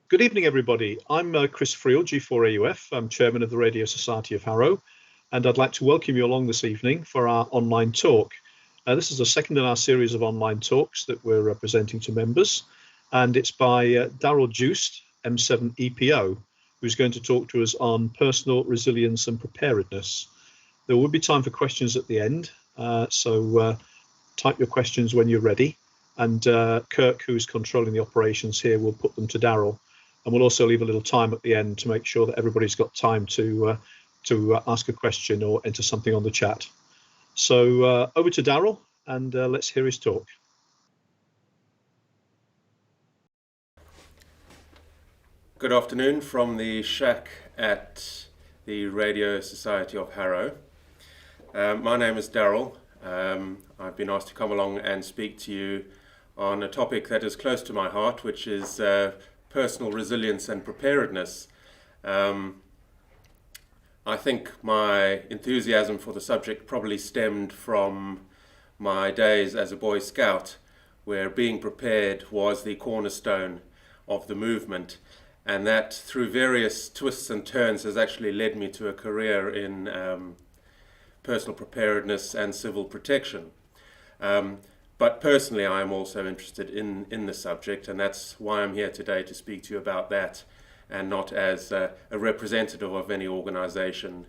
Good evening, everybody. I'm Chris Friel, G4AUF. I'm chairman of the Radio Society of Harrow, and I'd like to welcome you along this evening for our online talk. This is the second in our series of online talks that we're presenting to members, and it's by Daryl Joost, M7EPO, who's going to talk to us on personal resilience and preparedness. There will be time for questions at the end, so type your questions when you're ready, and Kirk, who's controlling the operations here, will put them to Daryl. And we'll also leave a little time at the end to make sure that everybody's got time to ask a question or enter something on the chat. So over to Daryl, and let's hear his talk. Good afternoon from the shack at the Radio Society of Harrow. My name is Daryl. I've been asked to come along and speak to you on a topic that is close to my heart, which is personal resilience and preparedness. I think my enthusiasm for the subject probably stemmed from my days as a Boy Scout, where being prepared was the cornerstone of the movement, and that through various twists and turns has actually led me to a career in personal preparedness and civil protection. But personally, I am also interested in the subject, and that's why I'm here today to speak to you about that, and not as a representative of any organization,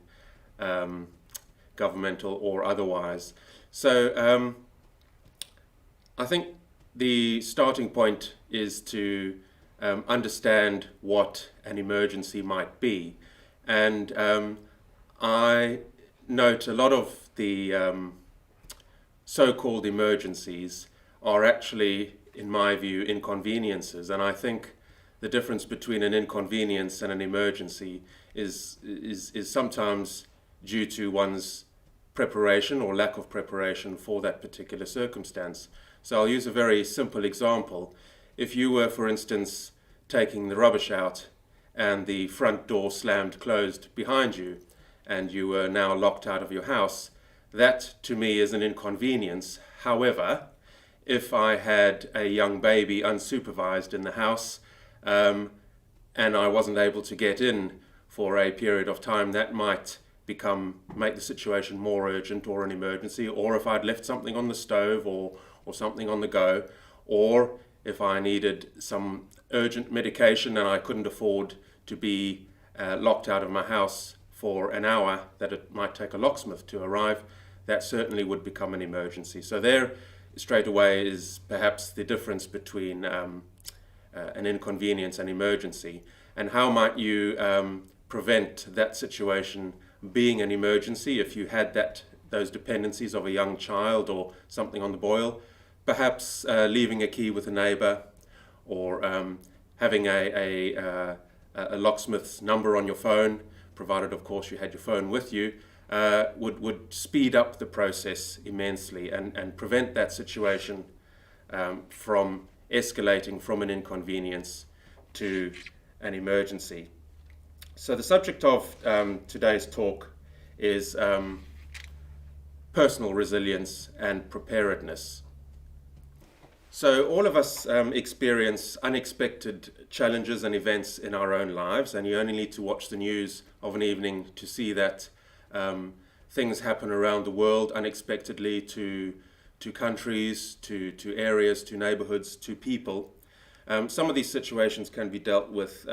governmental or otherwise. So I think the starting point is to understand what an emergency might be. And I note a lot of the so-called emergencies are actually, in my view, inconveniences. And I think the difference between an inconvenience and an emergency is sometimes due to one's preparation or lack of preparation for that particular circumstance. So I'll use a very simple example. If you were, for instance, taking the rubbish out and the front door slammed closed behind you, and you were now locked out of your house, that to me is an inconvenience. However, if I had a young baby unsupervised in the house and I wasn't able to get in for a period of time, that might make the situation more urgent or an emergency. Or if I'd left something on the stove or something on the go, or if I needed some urgent medication and I couldn't afford to be locked out of my house for an hour that it might take a locksmith to arrive, that certainly would become an emergency. So there, straight away, is perhaps the difference between an inconvenience and emergency. And how might you prevent that situation being an emergency if you had those dependencies of a young child or something on the boil? Perhaps leaving a key with a neighbor, or having a locksmith's number on your phone, provided of course you had your phone with you, would speed up the process immensely and prevent that situation from escalating from an inconvenience to an emergency. So the subject of today's talk is personal resilience and preparedness. So all of us experience unexpected challenges and events in our own lives, and you only need to watch the news of an evening to see that things happen around the world unexpectedly to countries, to areas, to neighborhoods, to people. Some of these situations can be dealt with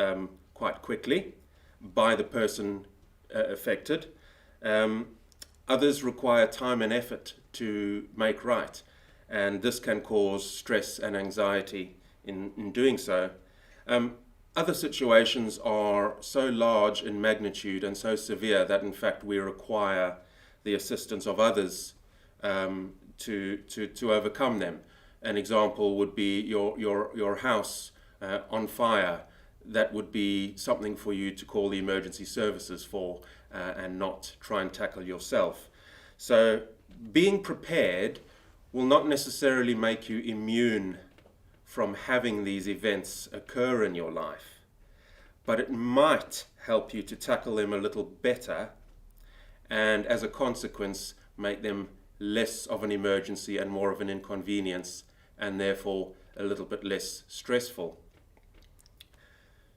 quite quickly by the person affected. Others require time and effort to make right, and this can cause stress and anxiety in doing so. Other situations are so large in magnitude and so severe that in fact we require the assistance of others to overcome them. An example would be your house on fire. That would be something for you to call the emergency services for and not try and tackle yourself. So being prepared will not necessarily make you immune from having these events occur in your life, but it might help you to tackle them a little better, and as a consequence make them less of an emergency and more of an inconvenience, and therefore a little bit less stressful.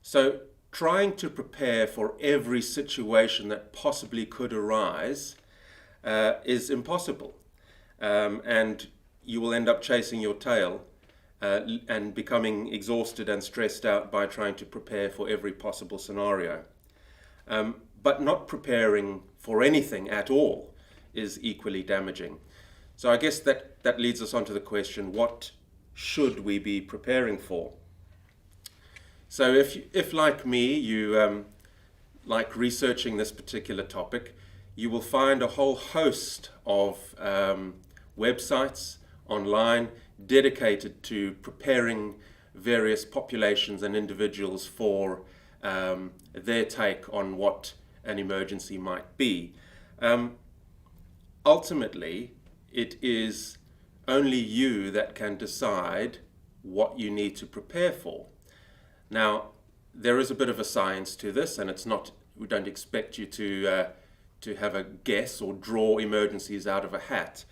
So trying to prepare for every situation that possibly could arise is impossible. And you will end up chasing your tail and becoming exhausted and stressed out by trying to prepare for every possible scenario. But not preparing for anything at all is equally damaging. So I guess that leads us on to the question, what should we be preparing for? So if like me, you like researching this particular topic, you will find a whole host of websites online dedicated to preparing various populations and individuals for their take on what an emergency might be. Ultimately, it is only you that can decide what you need to prepare for. Now, there is a bit of a science to this, and it's not, we don't expect you to have a guess or draw emergencies out of a hat.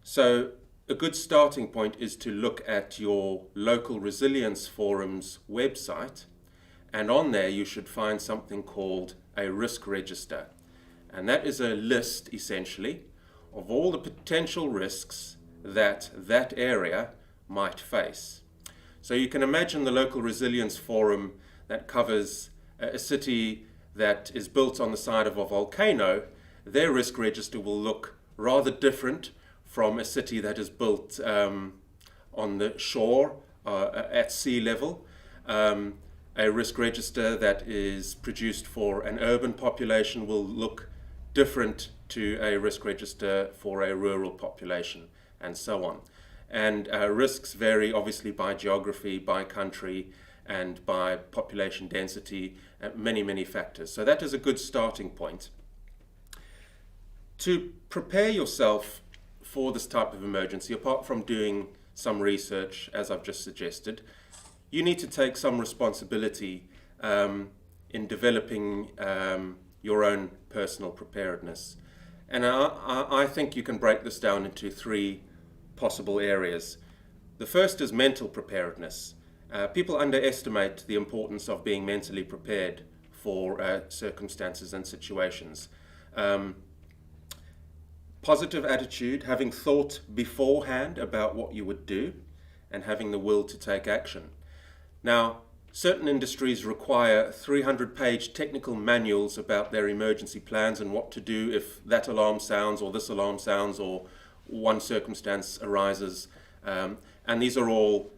So a good starting point is to look at your local resilience forum's website, and on there you should find something called a risk register. And that is a list, essentially, of all the potential risks that that area might face. So you can imagine the local resilience forum that covers a city that is built on the side of a volcano. Their risk register will look rather different from a city that is built on the shore at sea level. A risk register that is produced for an urban population will look different to a risk register for a rural population, and so on. And risks vary obviously by geography, by country, and by population density, many, many factors. So that is a good starting point. To prepare yourself for this type of emergency, apart from doing some research, as I've just suggested, you need to take some responsibility in developing your own personal preparedness. And I think you can break this down into three possible areas. The first is mental preparedness. People underestimate the importance of being mentally prepared for circumstances and situations. Positive attitude, having thought beforehand about what you would do, and having the will to take action. Now, certain industries require 300-page technical manuals about their emergency plans and what to do if that alarm sounds or this alarm sounds or one circumstance arises. And these are all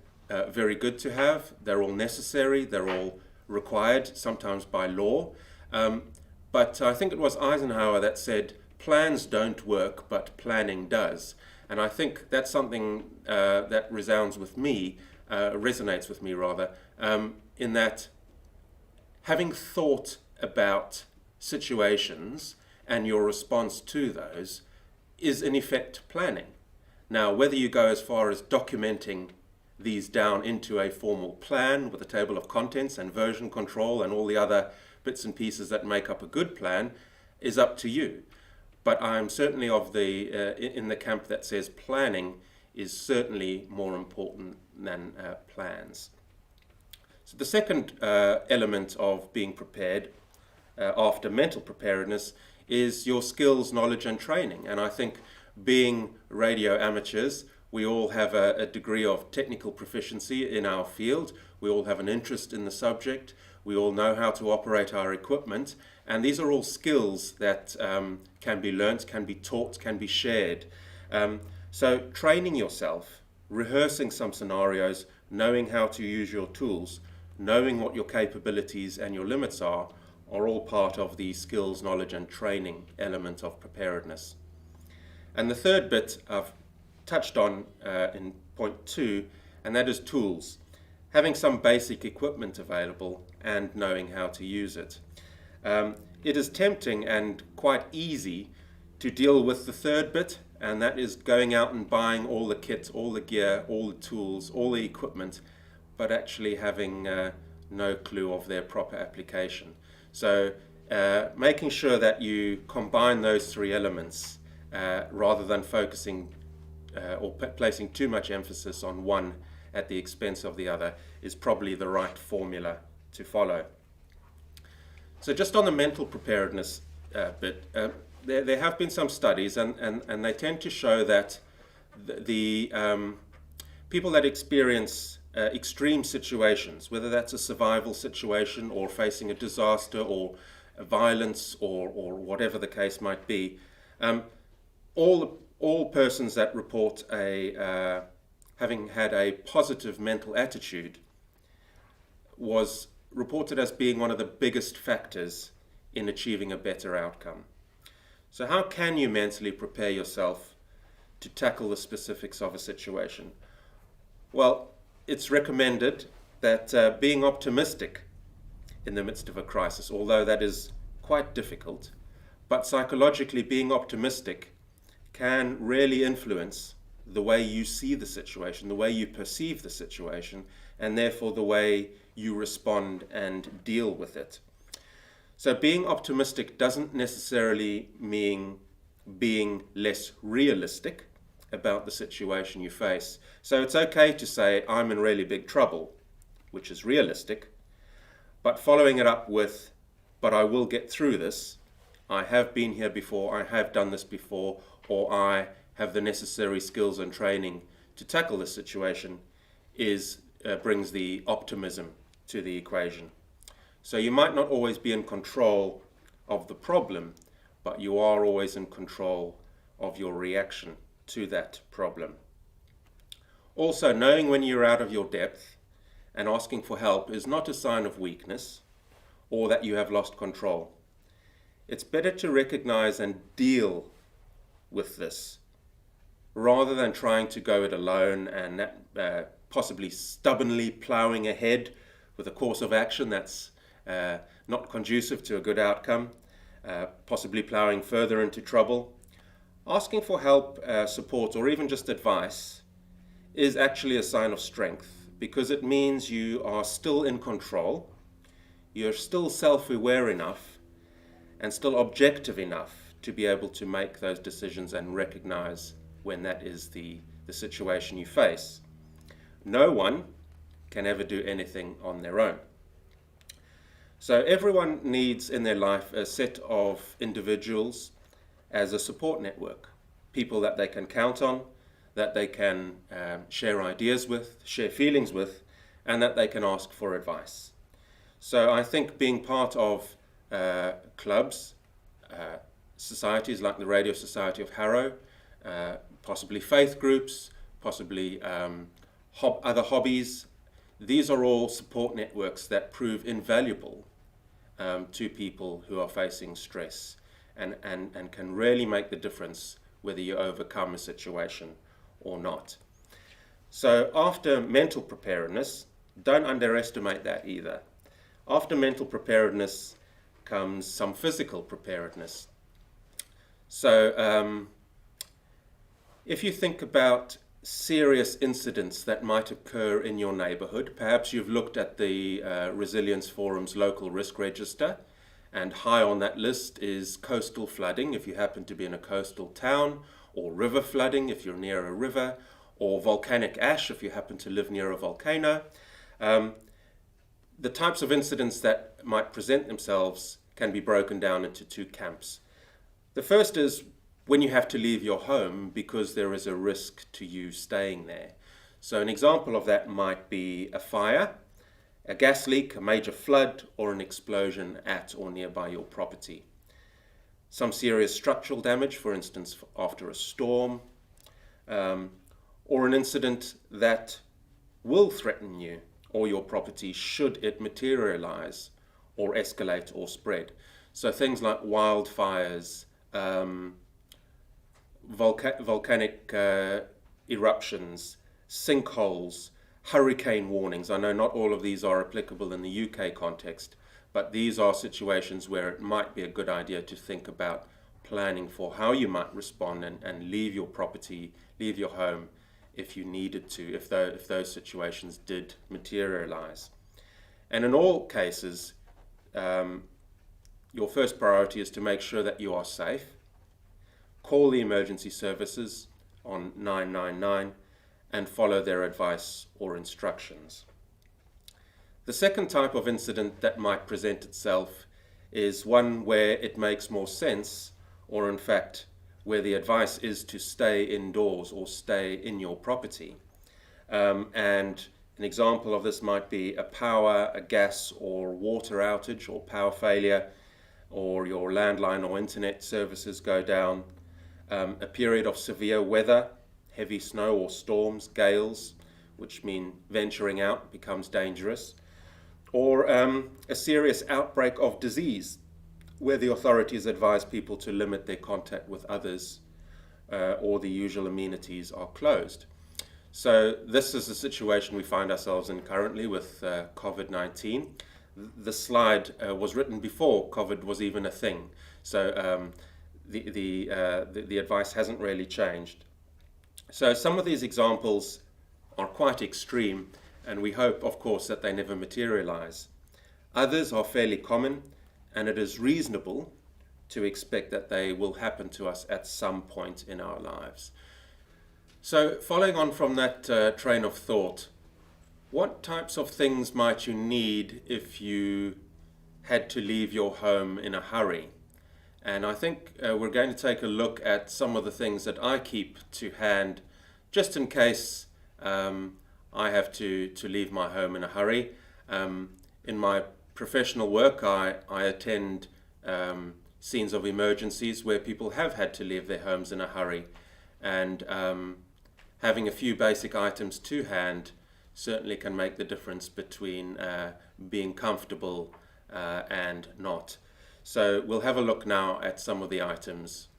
very good to have. They're all necessary. They're all required, sometimes by law. But I think it was Eisenhower that said, plans don't work, but planning does. And I think that's something that resonates with me rather, in that having thought about situations and your response to those is in effect planning. Now, whether you go as far as documenting these down into a formal plan with a table of contents and version control and all the other bits and pieces that make up a good plan is up to you. But I'm certainly of in the camp that says planning is certainly more important than plans. So the second element of being prepared after mental preparedness is your skills, knowledge and training. And I think being radio amateurs, we all have a degree of technical proficiency in our field. We all have an interest in the subject. We all know how to operate our equipment. And these are all skills that can be learnt, can be taught, can be shared. So training yourself, rehearsing some scenarios, knowing how to use your tools, knowing what your capabilities and your limits are all part of the skills, knowledge and training element of preparedness. And the third bit I've touched on in point 2, and that is tools. Having some basic equipment available and knowing how to use it. It is tempting and quite easy to deal with the third bit, and that is going out and buying all the kit, all the gear, all the tools, all the equipment, but actually having no clue of their proper application. So making sure that you combine those three elements rather than focusing or placing too much emphasis on one at the expense of the other is probably the right formula to follow. So just on the mental preparedness bit, there have been some studies, and they tend to show that the people that experience extreme situations, whether that's a survival situation or facing a disaster or violence or whatever the case might be, all persons that report having had a positive mental attitude was reported as being one of the biggest factors in achieving a better outcome. So how can you mentally prepare yourself to tackle the specifics of a situation? Well, it's recommended that being optimistic in the midst of a crisis, although that is quite difficult, but psychologically being optimistic can really influence the way you see the situation, the way you perceive the situation, and therefore the way you respond and deal with it. So being optimistic doesn't necessarily mean being less realistic about the situation you face. So it's okay to say, I'm in really big trouble, which is realistic, but following it up with, but I will get through this, I have been here before, I have done this before, or I have the necessary skills and training to tackle this situation, brings the optimism to the equation. So you might not always be in control of the problem, but you are always in control of your reaction to that problem. Also, knowing when you're out of your depth and asking for help is not a sign of weakness or that you have lost control. It's better to recognize and deal with this rather than trying to go it alone and possibly stubbornly plowing ahead with a course of action that's not conducive to a good outcome, possibly plowing further into trouble. Asking for help, support, or even just advice is actually a sign of strength because it means you are still in control, you're still self-aware enough and still objective enough to be able to make those decisions and recognize when that is the situation you face. No one can ever do anything on their own. So everyone needs in their life a set of individuals as a support network, people that they can count on, that they can share ideas with, share feelings with, and that they can ask for advice. So I think being part of clubs, societies like the Radio Society of Harrow, possibly faith groups, possibly other hobbies, these are all support networks that prove invaluable to people who are facing stress and can really make the difference whether you overcome a situation or not. So after mental preparedness, don't underestimate that either. After mental preparedness comes some physical preparedness. So if you think about serious incidents that might occur in your neighborhood, perhaps you've looked at the Resilience Forum's local risk register, and high on that list is coastal flooding if you happen to be in a coastal town, or river flooding if you're near a river, or volcanic ash if you happen to live near a volcano. The types of incidents that might present themselves can be broken down into two camps. The first is when you have to leave your home because there is a risk to you staying there. So an example of that might be a fire, a gas leak, a major flood, or an explosion at or nearby your property. Some serious structural damage, for instance, after a storm, or an incident that will threaten you or your property should it materialize or escalate or spread. So things like wildfires, volcanic eruptions, sinkholes, hurricane warnings. I know not all of these are applicable in the UK context, but these are situations where it might be a good idea to think about planning for how you might respond and leave your property, leave your home if you needed to, if those situations did materialize. And in all cases, your first priority is to make sure that you are safe. Call the emergency services on 999 and follow their advice or instructions. The second type of incident that might present itself is one where it makes more sense, or in fact where the advice is to stay indoors or stay in your property. And an example of this might be a power, a gas or water outage or power failure, or your landline or internet services go down, a period of severe weather, heavy snow or storms, gales, which mean venturing out becomes dangerous, or a serious outbreak of disease, where the authorities advise people to limit their contact with others, or the usual amenities are closed. So this is the situation we find ourselves in currently with COVID-19. The slide was written before COVID was even a thing, so the advice hasn't really changed. So some of these examples are quite extreme, and we hope, of course, that they never materialize. Others are fairly common, and it is reasonable to expect that they will happen to us at some point in our lives. So following on from that train of thought, what types of things might you need if you had to leave your home in a hurry? And I think we're going to take a look at some of the things that I keep to hand just in case I have to leave my home in a hurry. In my professional work, I attend scenes of emergencies where people have had to leave their homes in a hurry, and having a few basic items to hand certainly can make the difference between being comfortable and not. So we'll have a look now at some of the items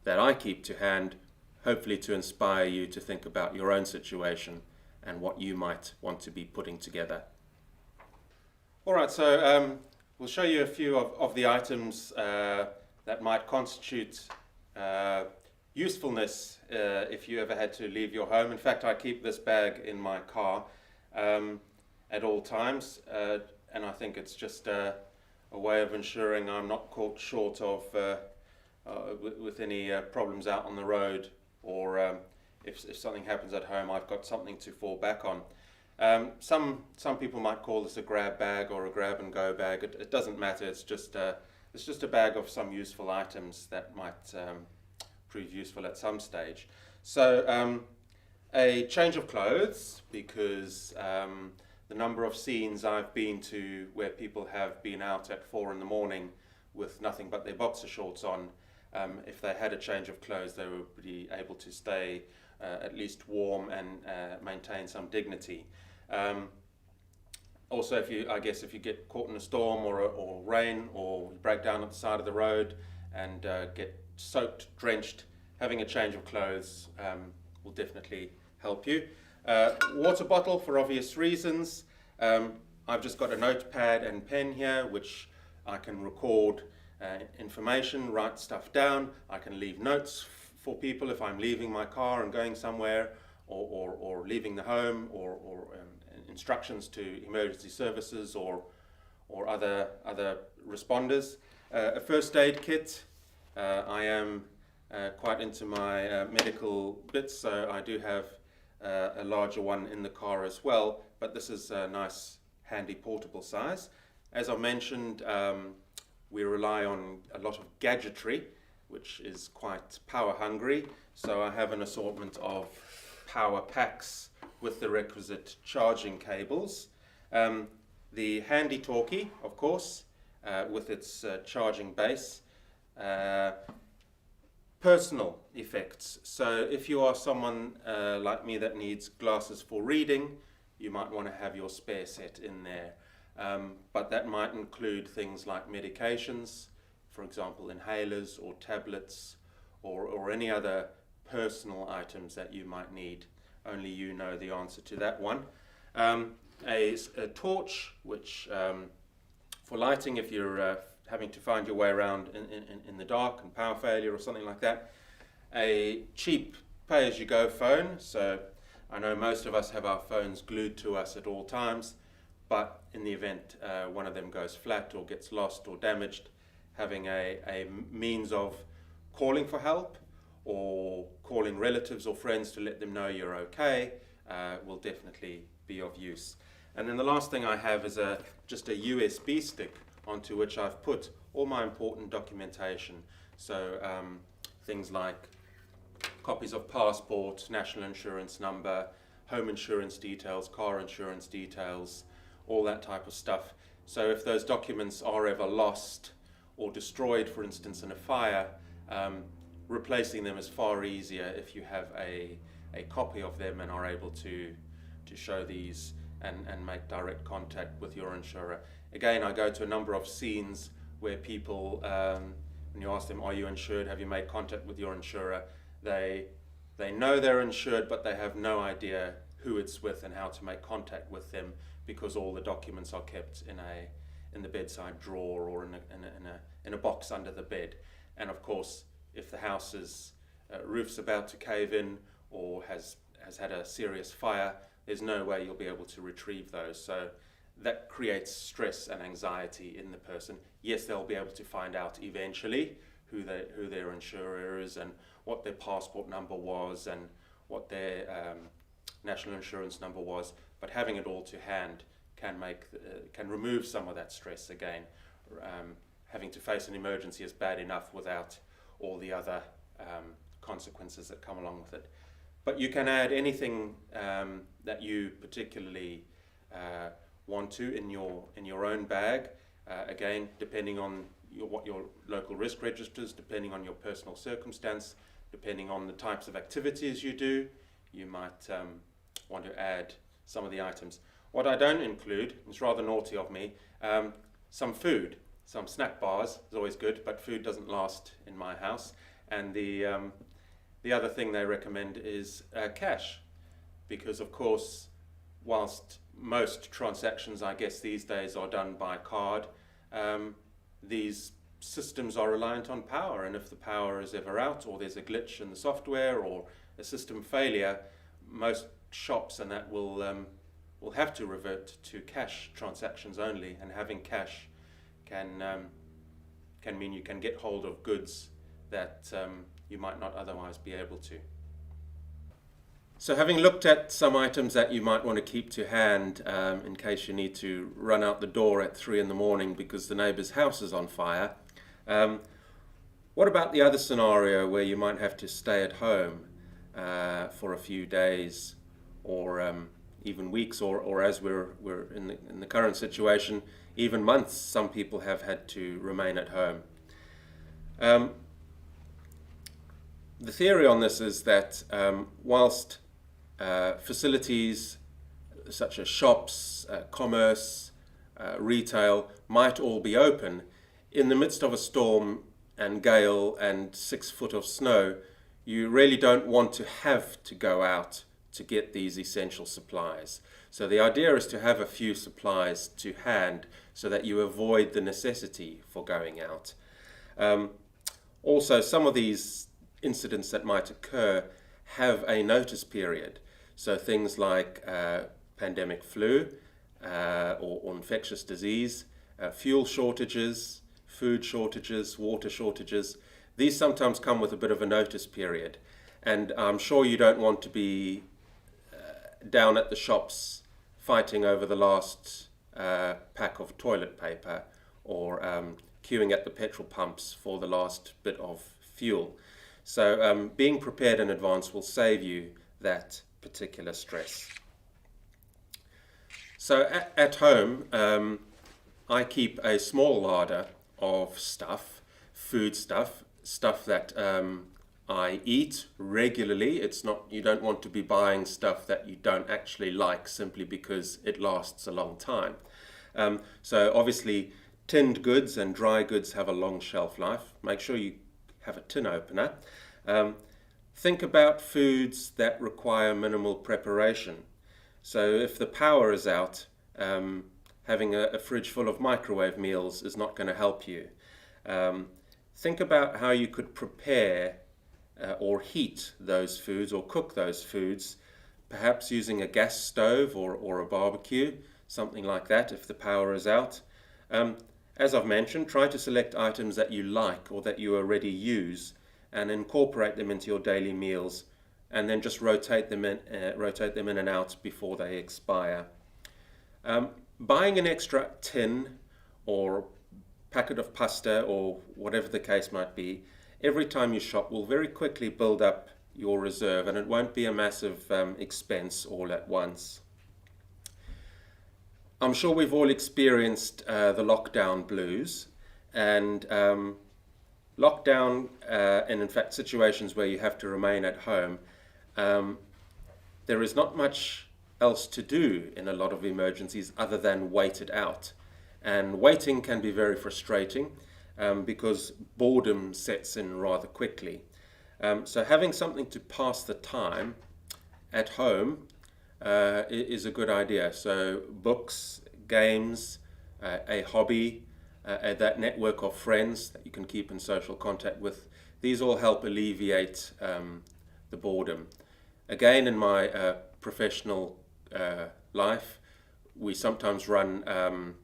that I keep to hand, hopefully to inspire you to think about your own situation and what you might want to be putting together. All right, so we'll show you a few of the items that might constitute usefulness if you ever had to leave your home. In fact, I keep this bag in my car at all times, and I think it's just a way of ensuring I'm not caught short of with any problems out on the road, or if something happens at home, I've got something to fall back on. Some people might call this a grab bag or a grab and go bag. It doesn't matter. It's just a bag of some useful items that might prove useful at some stage. So a change of clothes, because the number of scenes I've been to where people have been out at 4 a.m. with nothing but their boxer shorts on, if they had a change of clothes, they would be able to stay at least warm and maintain some dignity. Also, if you get caught in a storm or rain, or you break down at the side of the road and get soaked, drenched, having a change of clothes will definitely help you. Water bottle, for obvious reasons. I've just got a notepad and pen here, which I can record information, write stuff down. I can leave notes for people if I'm leaving my car and going somewhere, or leaving the home, or instructions to emergency services or other responders. A first aid kit. I am quite into my medical bits, so I do have a larger one in the car as well, but this is a nice, handy, portable size. As I mentioned, we rely on a lot of gadgetry, which is quite power hungry, so I have an assortment of power packs with the requisite charging cables. The handy talkie, of course, with its charging base. Personal effects. So if you are someone like me that needs glasses for reading, you might want to have your spare set in there. But that might include things like medications, for example, inhalers or tablets, or any other personal items that you might need. Only you know the answer to that one. A torch, which for lighting, if you're having to find your way around in the dark and power failure or something like that. A cheap pay-as-you-go phone. So I know most of us have our phones glued to us at all times, but in the event one of them goes flat or gets lost or damaged, having a means of calling for help or calling relatives or friends to let them know you're okay will definitely be of use. And then the last thing I have is just a USB stick onto which I've put all my important documentation. So things like copies of passport, national insurance number, home insurance details, car insurance details, all that type of stuff. So if those documents are ever lost or destroyed, for instance, in a fire, replacing them is far easier if you have a copy of them and are able to show these and make direct contact with your insurer. Again, I go to a number of scenes where people, when you ask them, are you insured, have you made contact with your insurer, they know they're insured, but they have no idea who it's with and how to make contact with them, because all the documents are kept in the bedside drawer or in a box under the bed. And of course, if the house's roof's about to cave in or has had a serious fire, there's no way you'll be able to retrieve those. So that creates stress and anxiety in the person. Yes, they'll be able to find out eventually who their insurer is and what their passport number was and what their national insurance number was, but having it all to hand can remove some of that stress again. Having to face an emergency is bad enough without all the other consequences that come along with it. But you can add anything that you particularly want to in your own bag. Again, depending on what your local risk register is, depending on your personal circumstance, depending on the types of activities you do, you might want to add some of the items. What I don't include, it's rather naughty of me, some food. Some snack bars is always good, but food doesn't last in my house. And the other thing they recommend is cash, because of course, whilst most transactions, I guess these days, are done by card, these systems are reliant on power, and if the power is ever out, or there's a glitch in the software, or a system failure, most shops and that will have to revert to cash transactions only, and having cash can mean you can get hold of goods that you might not otherwise be able to. So having looked at some items that you might want to keep to hand in case you need to run out the door at 3 in the morning because the neighbour's house is on fire, what about the other scenario where you might have to stay at home for a few days or even weeks, or as we're in the current situation, even months? Some people have had to remain at home. The theory on this is that whilst facilities such as shops, commerce, retail might all be open, in the midst of a storm and gale and 6 foot of snow, you really don't want to have to go out to get these essential supplies. So the idea is to have a few supplies to hand so that you avoid the necessity for going out. Also, some of these incidents that might occur have a notice period. So things like pandemic flu or infectious disease, fuel shortages, food shortages, water shortages, these sometimes come with a bit of a notice period. And I'm sure you don't want to be down at the shops fighting over the last pack of toilet paper or queuing at the petrol pumps for the last bit of fuel. So being prepared in advance will save you that particular stress. So at home, I keep a small larder of stuff, food stuff that I eat regularly. It's not, you don't want to be buying stuff that you don't actually like simply because it lasts a long time. So obviously tinned goods and dry goods have a long shelf life. Make sure you have a tin opener. Think about foods that require minimal preparation. So if the power is out, having a fridge full of microwave meals is not going to help you. Think about how you could prepare or heat those foods or cook those foods, perhaps using a gas stove or a barbecue, something like that if the power is out. As I've mentioned, try to select items that you like or that you already use and incorporate them into your daily meals and then just rotate them in and out before they expire. Buying an extra tin or packet of pasta or whatever the case might be every time you shop will very quickly build up your reserve, and it won't be a massive expense all at once. I'm sure we've all experienced the lockdown blues, and lockdown and in fact situations where you have to remain at home, there is not much else to do in a lot of emergencies other than wait it out. And waiting can be very frustrating because boredom sets in rather quickly. So having something to pass the time at home is a good idea. So books, games, a hobby, that network of friends that you can keep in social contact with, these all help alleviate the boredom. Again, in my professional life, we sometimes run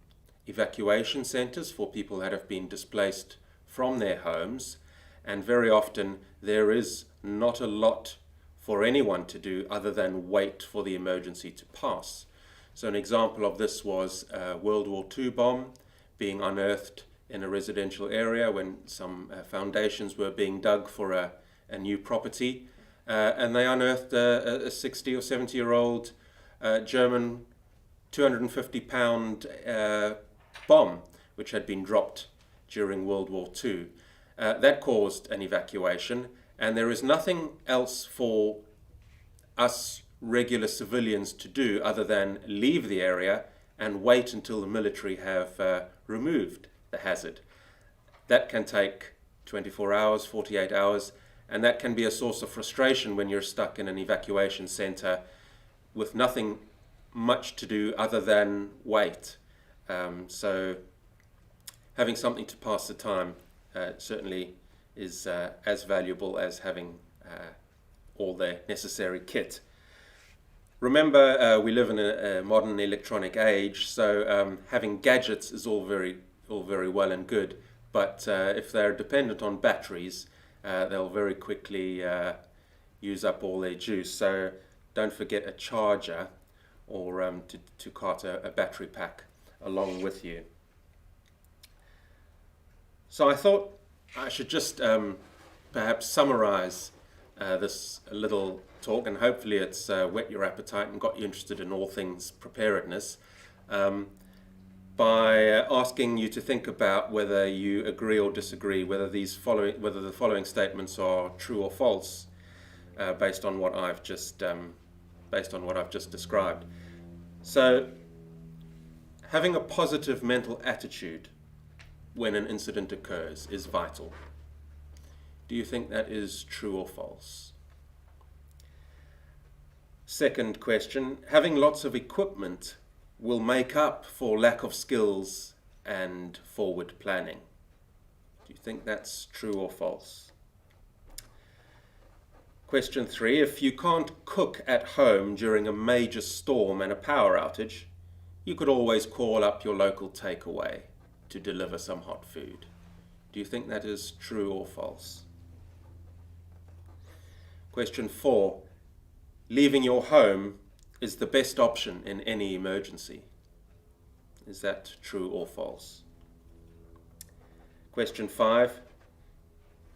evacuation centres for people that have been displaced from their homes, and very often there is not a lot for anyone to do other than wait for the emergency to pass. So an example of this was a World War II bomb being unearthed in a residential area when some foundations were being dug for a new property, and they unearthed a 60 or 70-year-old German 250-pound bomb which had been dropped during World War II. That caused an evacuation, and there is nothing else for us regular civilians to do other than leave the area and wait until the military have removed the hazard. That can take 24 hours, 48 hours, and that can be a source of frustration when you're stuck in an evacuation center with nothing much to do other than wait. So having something to pass the time certainly is as valuable as having all the necessary kit. Remember, we live in a modern electronic age, so having gadgets is all very well and good, but if they're dependent on batteries, they'll very quickly use up all their juice. So don't forget a charger or to cart a battery pack along with you. So I thought I should just perhaps summarize this little talk, and hopefully it's whet your appetite and got you interested in all things preparedness, by asking you to think about whether you agree or disagree, whether the following statements are true or false, based on what I've just described. So, having a positive mental attitude when an incident occurs is vital. Do you think that is true or false? Second question, having lots of equipment will make up for lack of skills and forward planning. Do you think that's true or false? Question 3, if you can't cook at home during a major storm and a power outage, you could always call up your local takeaway to deliver some hot food. Do you think that is true or false? Question 4, leaving your home is the best option in any emergency. Is that true or false? Question 5,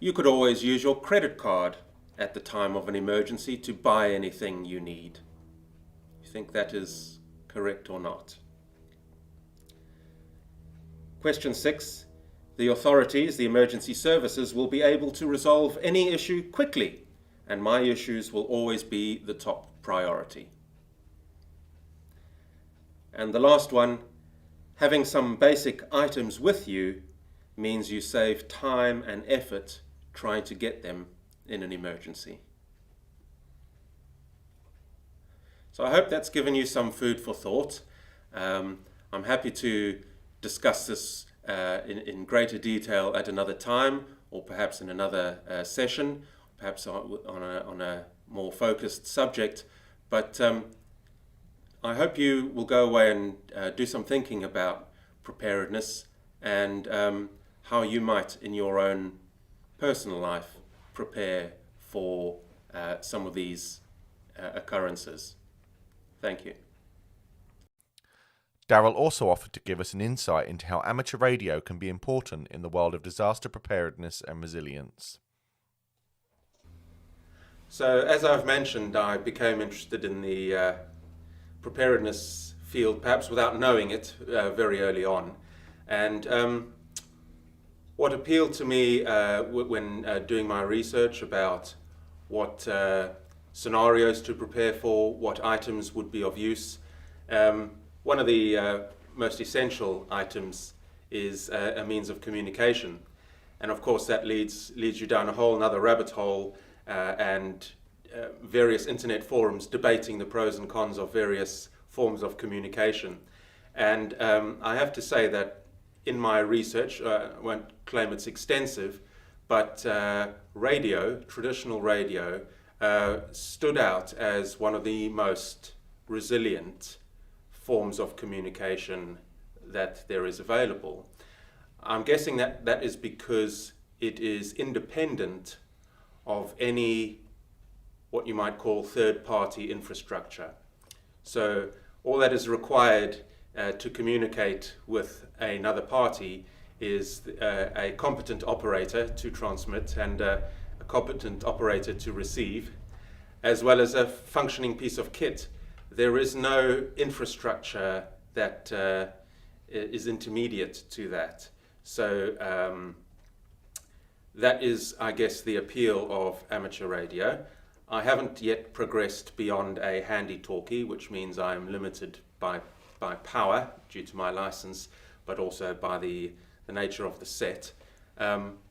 you could always use your credit card at the time of an emergency to buy anything you need. Do you think that is correct or not? Question 6, the authorities, the emergency services, will be able to resolve any issue quickly, and my issues will always be the top priority. And the last one, having some basic items with you means you save time and effort trying to get them in an emergency. So I hope that's given you some food for thought. I'm happy to discuss this in greater detail at another time, or perhaps in another session, perhaps on a more focused subject. But I hope you will go away and do some thinking about preparedness and how you might, in your own personal life, prepare for some of these occurrences. Thank you. Darryl also offered to give us an insight into how amateur radio can be important in the world of disaster preparedness and resilience. So, as I've mentioned, I became interested in the preparedness field, perhaps without knowing it, very early on. And what appealed to me when doing my research about what scenarios to prepare for, what items would be of use, one of the most essential items is a means of communication. And of course that leads you down a whole another rabbit hole and various internet forums debating the pros and cons of various forms of communication. And I have to say that in my research, I won't claim it's extensive, but radio, traditional radio, stood out as one of the most resilient forms of communication that there is available. I'm guessing that is because it is independent of any what you might call third-party infrastructure. So all that is required to communicate with another party is a competent operator to transmit and a competent operator to receive, as well as a functioning piece of kit. There is no infrastructure that is intermediate to that. So that is, I guess, the appeal of amateur radio. I haven't yet progressed beyond a handy talkie, which means I'm limited by power due to my license, but also by the nature of the set. But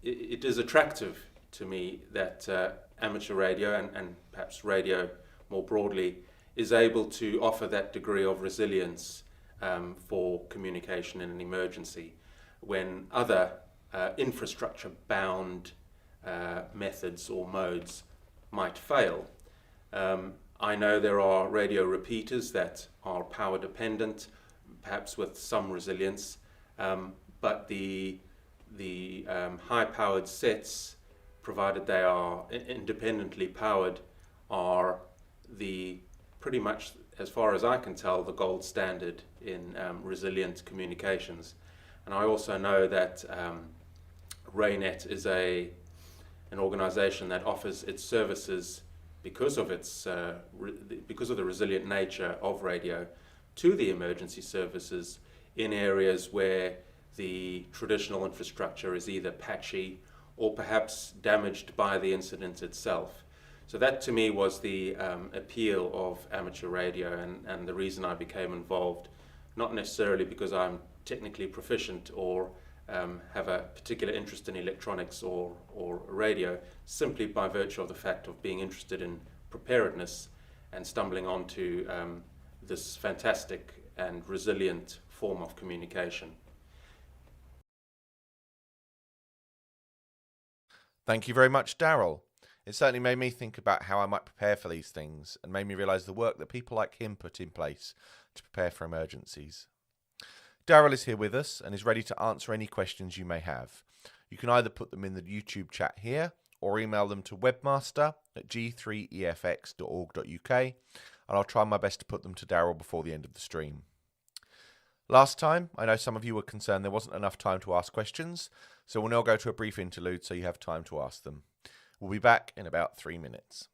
it is attractive to me that amateur radio and perhaps radio more broadly is able to offer that degree of resilience for communication in an emergency when other infrastructure-bound methods or modes might fail. I know there are radio repeaters that are power dependent, perhaps with some resilience, but the high-powered sets, provided they are independently powered, are pretty much, as far as I can tell, the gold standard in resilient communications. And I also know that RayNet is an organization that offers its services because of the resilient nature of radio to the emergency services in areas where the traditional infrastructure is either patchy or perhaps damaged by the incident itself. So that to me was the appeal of amateur radio and the reason I became involved, not necessarily because I'm technically proficient or have a particular interest in electronics or radio, simply by virtue of the fact of being interested in preparedness and stumbling onto this fantastic and resilient form of communication. Thank you very much, Darryl. It certainly made me think about how I might prepare for these things and made me realise the work that people like him put in place to prepare for emergencies. Darryl is here with us and is ready to answer any questions you may have. You can either put them in the YouTube chat here or email them to webmaster@g3efx.org.uk, and I'll try my best to put them to Darryl before the end of the stream. Last time, I know some of you were concerned there wasn't enough time to ask questions, so we'll now go to a brief interlude so you have time to ask them. We'll be back in about 3 minutes.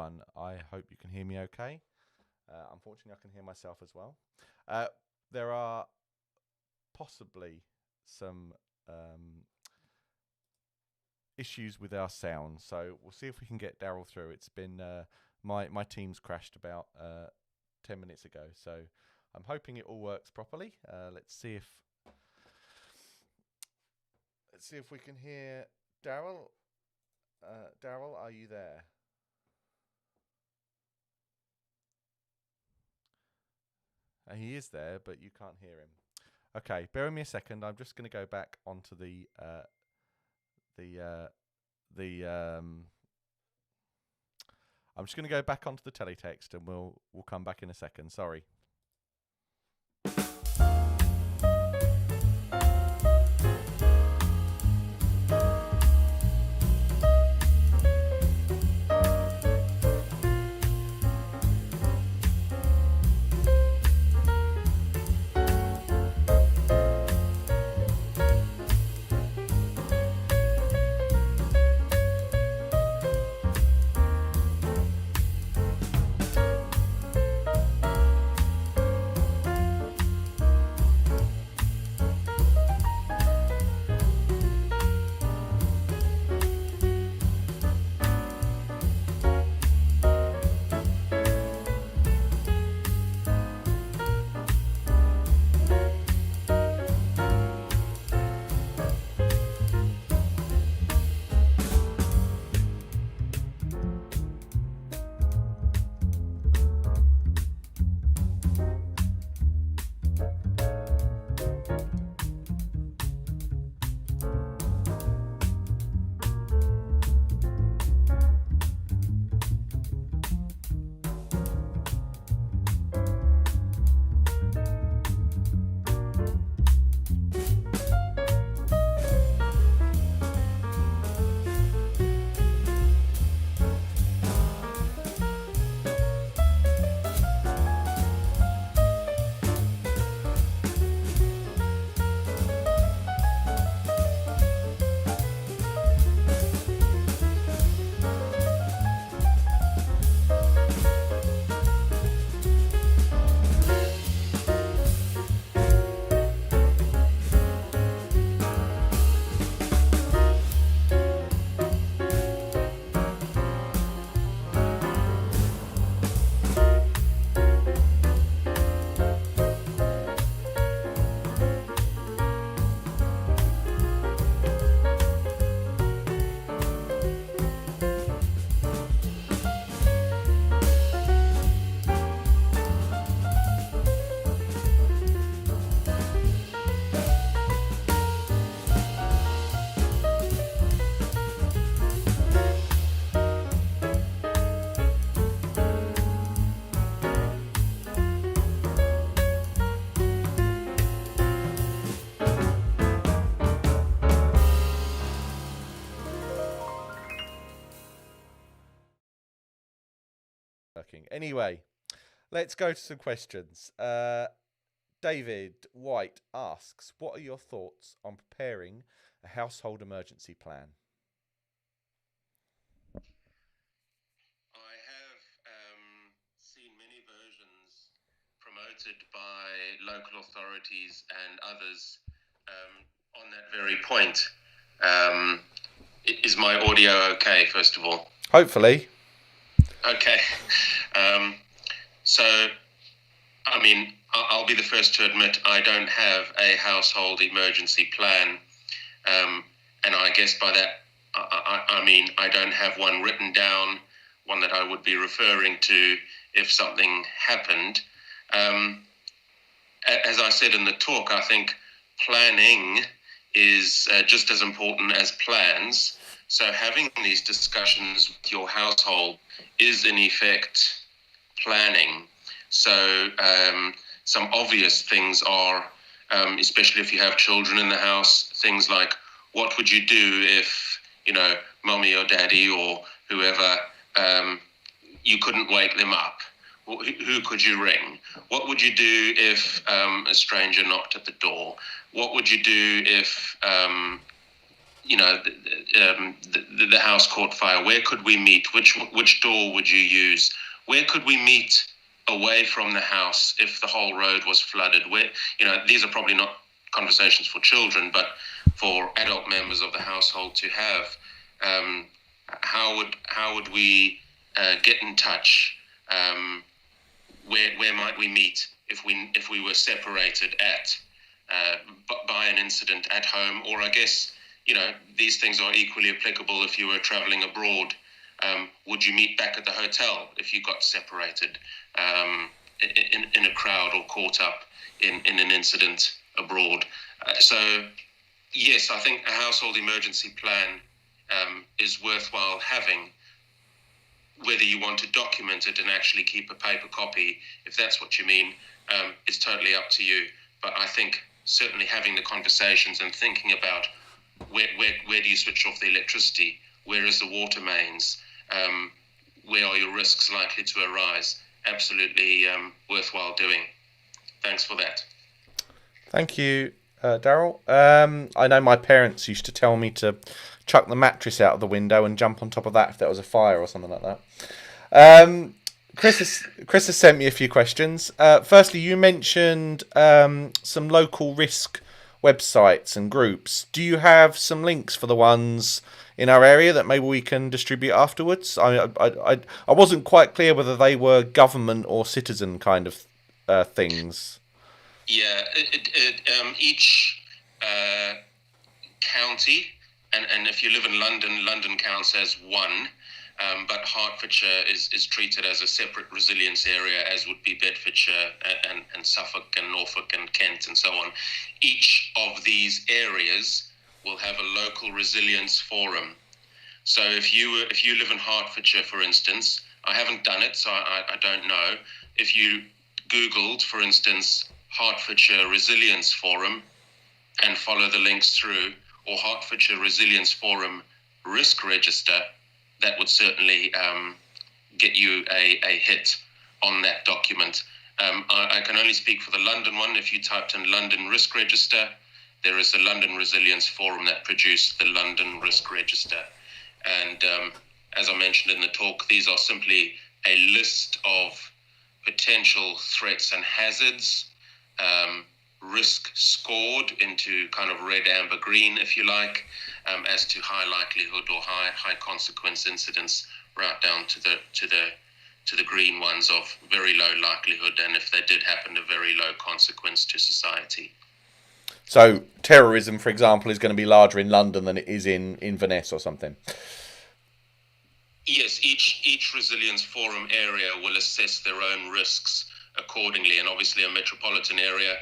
everyone. I hope you can hear me okay. Unfortunately, I can hear myself as well. There are possibly some issues with our sound, so we'll see if we can get Daryl through. It's been my team's crashed about 10 minutes ago, so I'm hoping it all works properly. Let's see if we can hear Daryl. Daryl, are you there? He is there, but you can't hear him. Okay, bear with me a second. I'm just going to go back onto I'm just going to go back onto the teletext, and we'll come back in a second. Sorry. Anyway, let's go to some questions. David White asks, what are your thoughts on preparing a household emergency plan? I have seen many versions promoted by local authorities and others on that very point. Is my audio okay, first of all? Hopefully. Okay. So, I mean, I'll be the first to admit I don't have a household emergency plan. And I guess by that, I mean, I don't have one written down, one that I would be referring to if something happened. As I said in the talk, I think planning is just as important as plans. So having these discussions with your household is in effect planning. So some obvious things are, especially if you have children in the house, things like, what would you do if, mommy or daddy or whoever, you couldn't wake them up? Who could you ring? What would you do if a stranger knocked at the door? What would you do if the house caught fire. Where could we meet? Which door would you use? Where could we meet away from the house if the whole road was flooded? Where, these are probably not conversations for children, but for adult members of the household to have. How would we get in touch? Where might we meet if we were separated by an incident at home? Or I guess, these things are equally applicable if you were traveling abroad. Would you meet back at the hotel if you got separated in a crowd or caught up in an incident abroad? So, yes, I think a household emergency plan is worthwhile having. Whether you want to document it and actually keep a paper copy, if that's what you mean, it's totally up to you. But I think certainly having the conversations and thinking about where do you switch off the electricity, where is the water mains, where are your risks likely to arise, absolutely worthwhile doing. Thanks for that. Thank you, Daryl. I know my parents used to tell me to chuck the mattress out of the window and jump on top of that if there was a fire or something like that. Chris has sent me a few questions. Firstly, you mentioned some local risk websites and groups. Do you have some links for the ones in our area that maybe we can distribute afterwards? I wasn't quite clear whether they were government or citizen kind of things. Yeah, each county, and if you live in London, London counts as one, but Hertfordshire is treated as a separate resilience area, as would be Bedfordshire and Suffolk and Norfolk and Kent and so on. Each of these areas will have a local resilience forum. So if you live in Hertfordshire, for instance, I haven't done it, so I don't know. If you Googled, for instance, Hertfordshire Resilience Forum and follow the links through, or Hertfordshire Resilience Forum Risk Register, that would certainly get you a hit on that document. I can only speak for the London one. If you typed in London Risk Register, there is a London Resilience Forum that produced the London Risk Register. And as I mentioned in the talk, these are simply a list of potential threats and hazards, risk scored into kind of red, amber, green, if you like, as to high likelihood or high consequence incidents, right down to the green ones of very low likelihood, and if they did happen, a very low consequence to society. So terrorism, for example, is going to be larger in London than it is in Inverness or something. Yes, each resilience forum area will assess their own risks accordingly, and obviously a metropolitan area,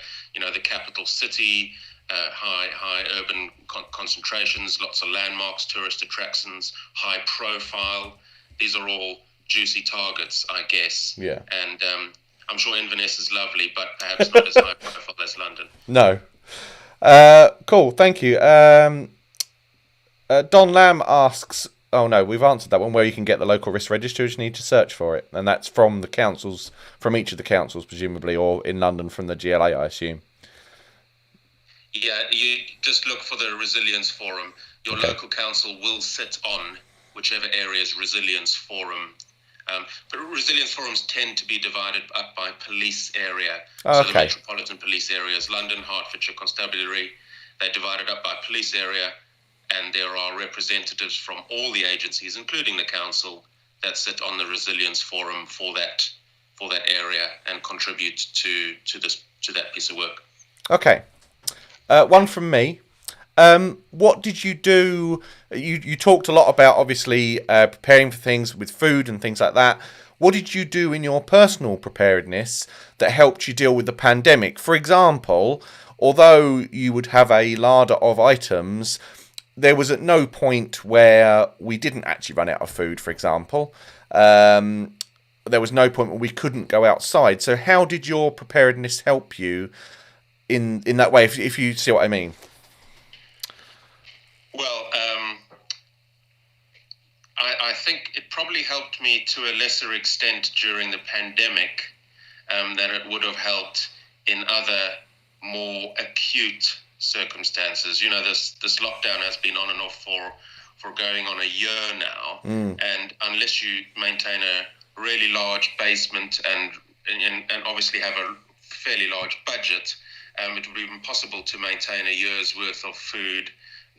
the capital city, high urban concentrations, lots of landmarks, tourist attractions, high profile. These are all juicy targets, I guess. Yeah. And I'm sure Inverness is lovely, but perhaps not as high profile as London. No. Cool, thank you. Don Lamb asks, oh no, we've answered that one, where you can get the local risk register. You just need to search for it. And that's from the councils, from each of the councils, presumably, or in London from the GLA, I assume. Yeah, you just look for the Resilience Forum. Your local council will sit on whichever area's Resilience Forum. But resilience forums tend to be divided up by police area. So the metropolitan police areas, London, Hertfordshire, Constabulary, they're divided up by police area, and there are representatives from all the agencies, including the council, that sit on the resilience forum for that area and contribute to that piece of work. Okay. One from me. What did you do? You talked a lot about, obviously, preparing for things with food and things like that. What did you do in your personal preparedness that helped you deal with the pandemic? For example, although you would have a larder of items, there was at no point where we didn't actually run out of food, for example. There was no point where we couldn't go outside. So how did your preparedness help you in that way, if you see what I mean? Well, I think it probably helped me to a lesser extent during the pandemic than it would have helped in other more acute circumstances. This lockdown has been on and off for going on a year now, and unless you maintain a really large basement and obviously have a fairly large budget, it would be impossible to maintain a year's worth of food,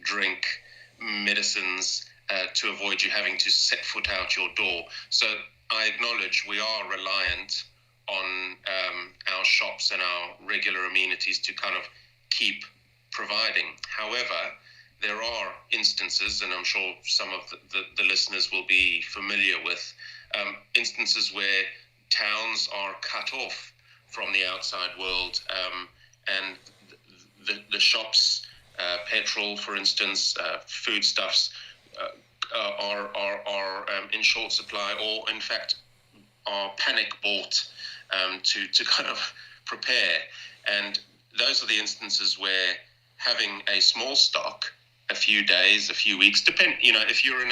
drink, medicines to avoid you having to set foot out your door. So I acknowledge we are reliant on our shops and our regular amenities to kind of keep providing. However, there are instances, and I'm sure some of the listeners will be familiar with, instances where towns are cut off from the outside world, and the shops, petrol, for instance, foodstuffs, are in short supply, or in fact are panic bought to kind of prepare. And those are the instances where having a small stock, a few days, a few weeks, if you're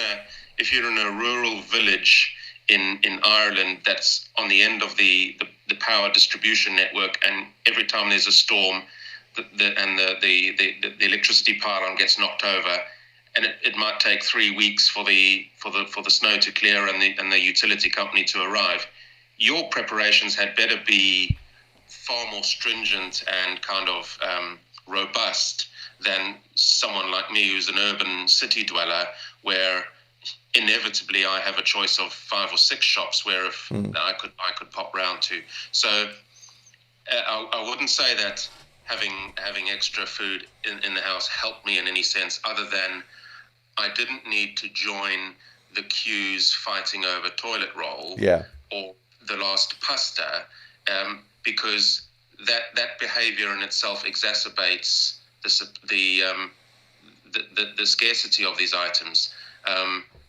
in a rural village in Ireland that's on the end of the power distribution network, and every time there's a storm, the electricity pylon gets knocked over, and it might take 3 weeks for the snow to clear and the utility company to arrive. Your preparations had better be far more stringent and kind of robust than someone like me who's an urban city dweller, where inevitably I have a choice of 5 or 6 shops where I could pop round to. So I wouldn't say that having extra food in the house helped me in any sense, other than I didn't need to join the queues fighting over toilet roll or the last pasta, because that behavior in itself exacerbates the scarcity of these items.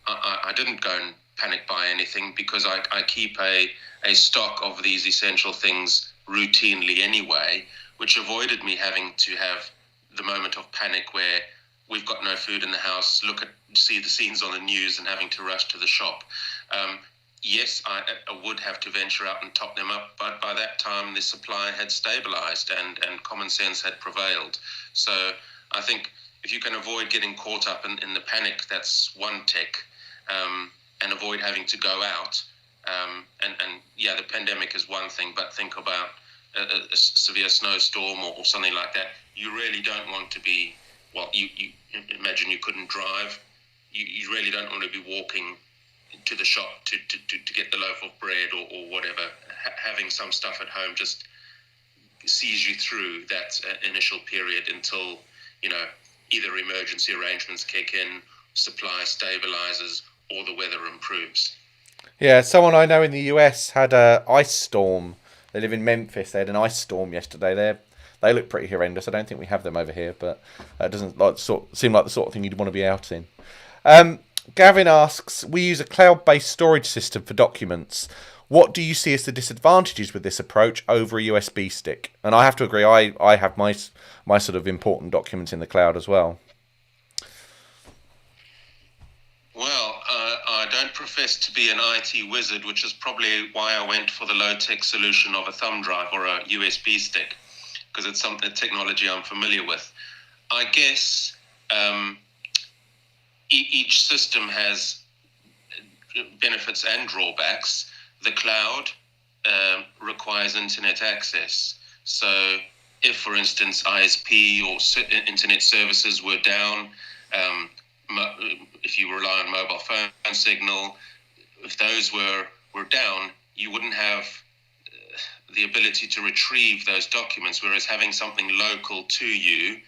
I didn't go and panic buy anything, because I keep a stock of these essential things routinely anyway, which avoided me having to have the moment of panic where we've got no food in the house, see the scenes on the news and having to rush to the shop. Yes, I would have to venture out and top them up, but by that time the supply had stabilized and common sense had prevailed. So I think if you can avoid getting caught up in the panic, that's one tick, and avoid having to go out. The pandemic is one thing, but think about a severe snowstorm or something like that. You really don't want to be, you imagine you couldn't drive. You really don't want to be walking to the shop to get the loaf of bread or whatever. Having some stuff at home just sees you through that initial period until, either emergency arrangements kick in, supply stabilizes, or the weather improves. Yeah, someone I know in the US had a ice storm. They live in Memphis. They had an ice storm yesterday. They look pretty horrendous. I don't think we have them over here, but it doesn't seem like the sort of thing you'd want to be out in. Gavin asks, we use a cloud-based storage system for documents. What do you see as the disadvantages with this approach over a USB stick? And I have to agree, I have my sort of important documents in the cloud as well. Well, I don't profess to be an IT wizard, which is probably why I went for the low-tech solution of a thumb drive or a USB stick, because it's a technology I'm familiar with. I guess each system has benefits and drawbacks. The cloud requires internet access. So if, for instance, ISP or internet services were down, if you rely on mobile phone signal, if those were down, you wouldn't have the ability to retrieve those documents, whereas having something local to you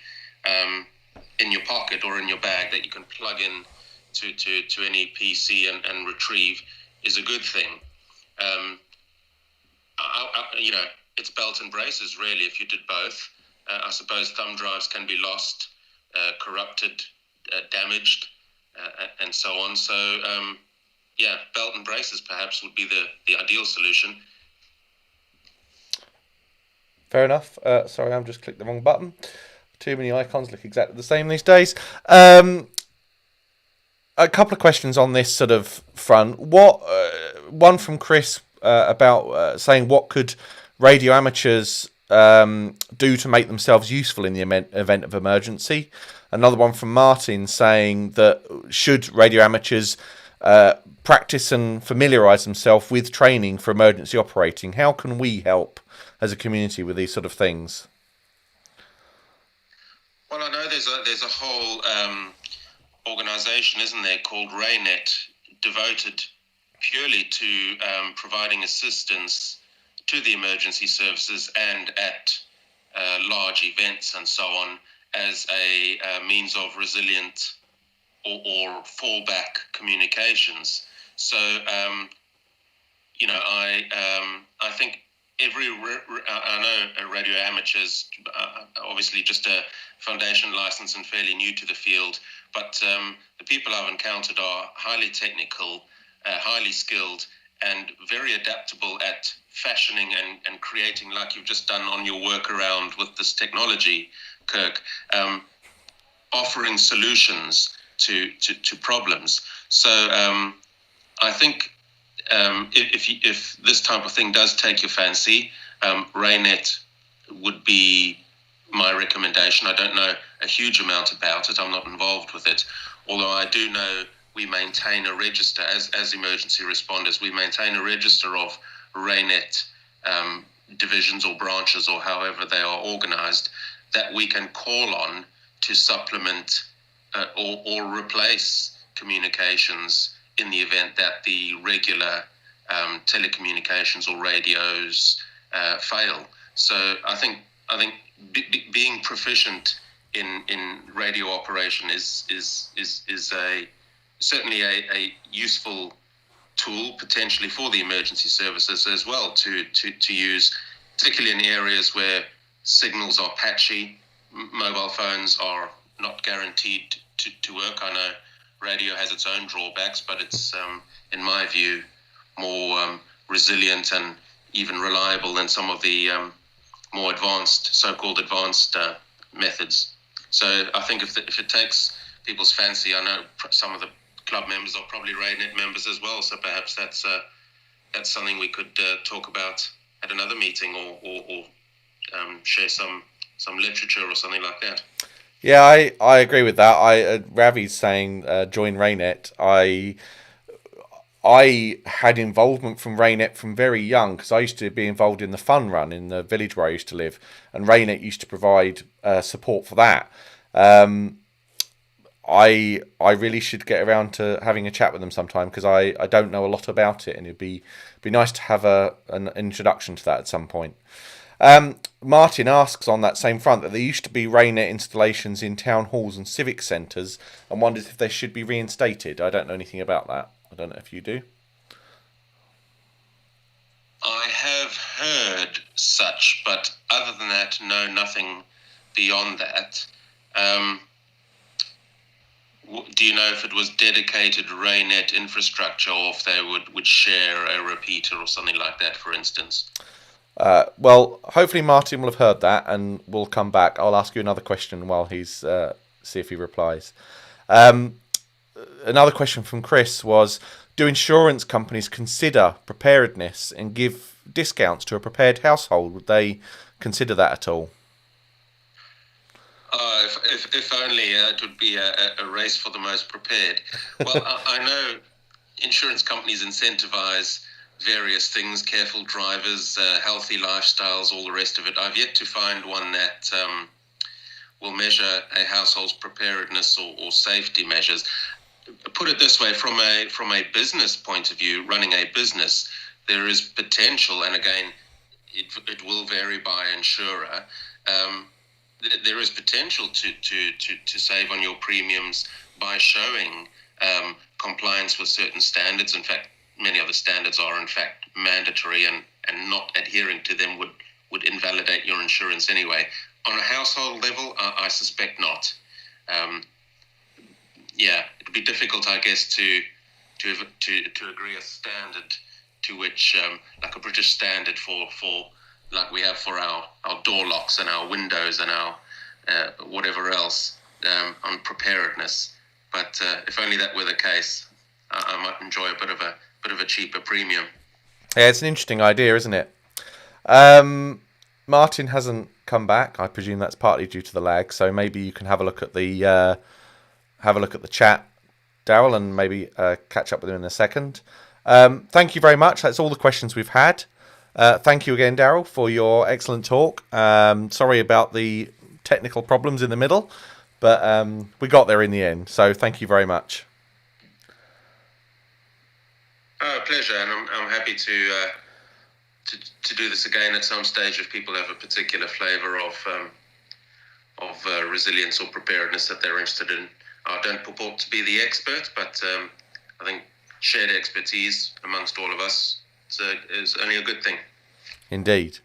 in your pocket or in your bag that you can plug in to any PC and retrieve is a good thing. It's belt and braces, really, if you did both. I suppose thumb drives can be lost, corrupted, damaged, and so on. So, belt and braces perhaps would be the ideal solution. Fair enough. Sorry, I've just clicked the wrong button. Too many icons look exactly the same these days. A couple of questions on this sort of front. One from Chris about saying, what could radio amateurs do to make themselves useful in the event of emergency? Another one from Martin saying that should radio amateurs practice and familiarise themselves with training for emergency operating? How can we help as a community with these sort of things? Well, I know there's a whole organisation, isn't there, called RayNet, devoted purely to providing assistance to the emergency services and at large events and so on as a means of resilient or fallback communications. So, I think I know radio amateurs, obviously just a foundation license and fairly new to the field, but the people I've encountered are highly technical, highly skilled, and very adaptable at fashioning and creating, like you've just done on your workaround with this technology, Kirk, offering solutions to problems. So I think if this type of thing does take your fancy, RayNet would be my recommendation. I don't know a huge amount about it. I'm not involved with it, although I do know we maintain a register as emergency responders. We maintain a register of RayNet divisions or branches or however they are organized that we can call on to supplement or replace communications in the event that the regular telecommunications or radios fail. So I think being proficient in radio operation is certainly a useful tool potentially for the emergency services as well to use, particularly in areas where signals are patchy. Mobile phones are not guaranteed to work. I know radio has its own drawbacks, but it's in my view more resilient and even reliable than some of the more advanced, so-called advanced methods. So I think if it takes people's fancy, I know some of the club members are probably RayNet members as well, so perhaps that's something we could talk about at another meeting or share some literature or something like that. Yeah, I agree with that. Ravi's saying join RayNet. I had involvement from RayNet from very young because I used to be involved in the fun run in the village where I used to live, and RayNet used to provide support for that. I really should get around to having a chat with them sometime because I don't know a lot about it, and it'd be nice to have an introduction to that at some point. Martin asks on that same front that there used to be RayNet installations in town halls and civic centres and wonders if they should be reinstated. I don't know anything about that. I don't know if you do. I have heard such, but other than that, no, nothing beyond that. Do you know if it was dedicated RayNet infrastructure or if they would share a repeater or something like that, for instance? Well, hopefully Martin will have heard that and we'll come back. I'll ask you another question while he's see if he replies. Another question from Chris was, do insurance companies consider preparedness and give discounts to a prepared household? Would they consider that at all? If only it would be a race for the most prepared. Well, I know insurance companies incentivize various things, careful drivers, healthy lifestyles, all the rest of it. I've yet to find one that will measure a household's preparedness or safety measures. Put it this way, from a business point of view, running a business, there is potential, and again, it will vary by insurer. There is potential to save on your premiums by showing compliance with certain standards. In fact, many of the standards are in fact mandatory, and not adhering to them would invalidate your insurance anyway. On a household level, I suspect not. It'd be difficult, I guess, to agree a standard to which, like a British standard for like we have for our door locks and our windows and our whatever else on preparedness. But if only that were the case, I might enjoy a bit of a cheaper premium. Yeah, it's an interesting idea, isn't it? Martin hasn't come back. I presume that's partly due to the lag. So maybe you can have a look at the chat, Daryl, and maybe catch up with him in a second. Thank you very much. That's all the questions we've had. Thank you again, Daryl, for your excellent talk. Sorry about the technical problems in the middle, but we got there in the end. So thank you very much. Pleasure, and I'm happy to do this again at some stage if people have a particular flavour of resilience or preparedness that they're interested in. I don't purport to be the expert, but I think shared expertise amongst all of us is only a good thing. Indeed.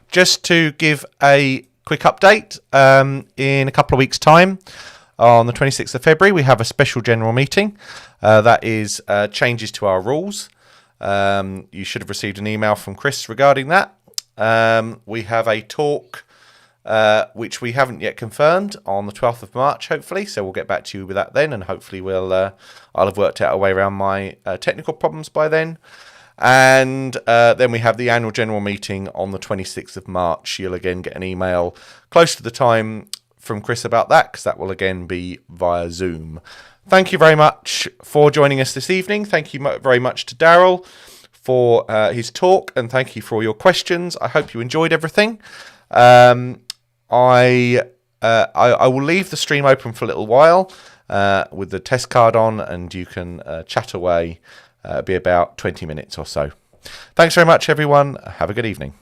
Just to give a quick update, in a couple of weeks' time, on the 26th of February, we have a special general meeting. That is changes to our rules. You should have received an email from Chris regarding that. We have a talk which we haven't yet confirmed on the 12th of March, hopefully. So we'll get back to you with that then, and hopefully I'll have worked out a way around my technical problems by then. And then we have the annual general meeting on the 26th of March. You'll again get an email close to the time from Chris about that, because that will again be via Zoom. Thank you very much for joining us this evening. Thank you very much to Daryl for his talk, and thank you for all your questions. I hope you enjoyed everything. I will leave the stream open for a little while with the test card on, and you can chat away. It'll be about 20 minutes or so. Thanks very much, everyone. Have a good evening.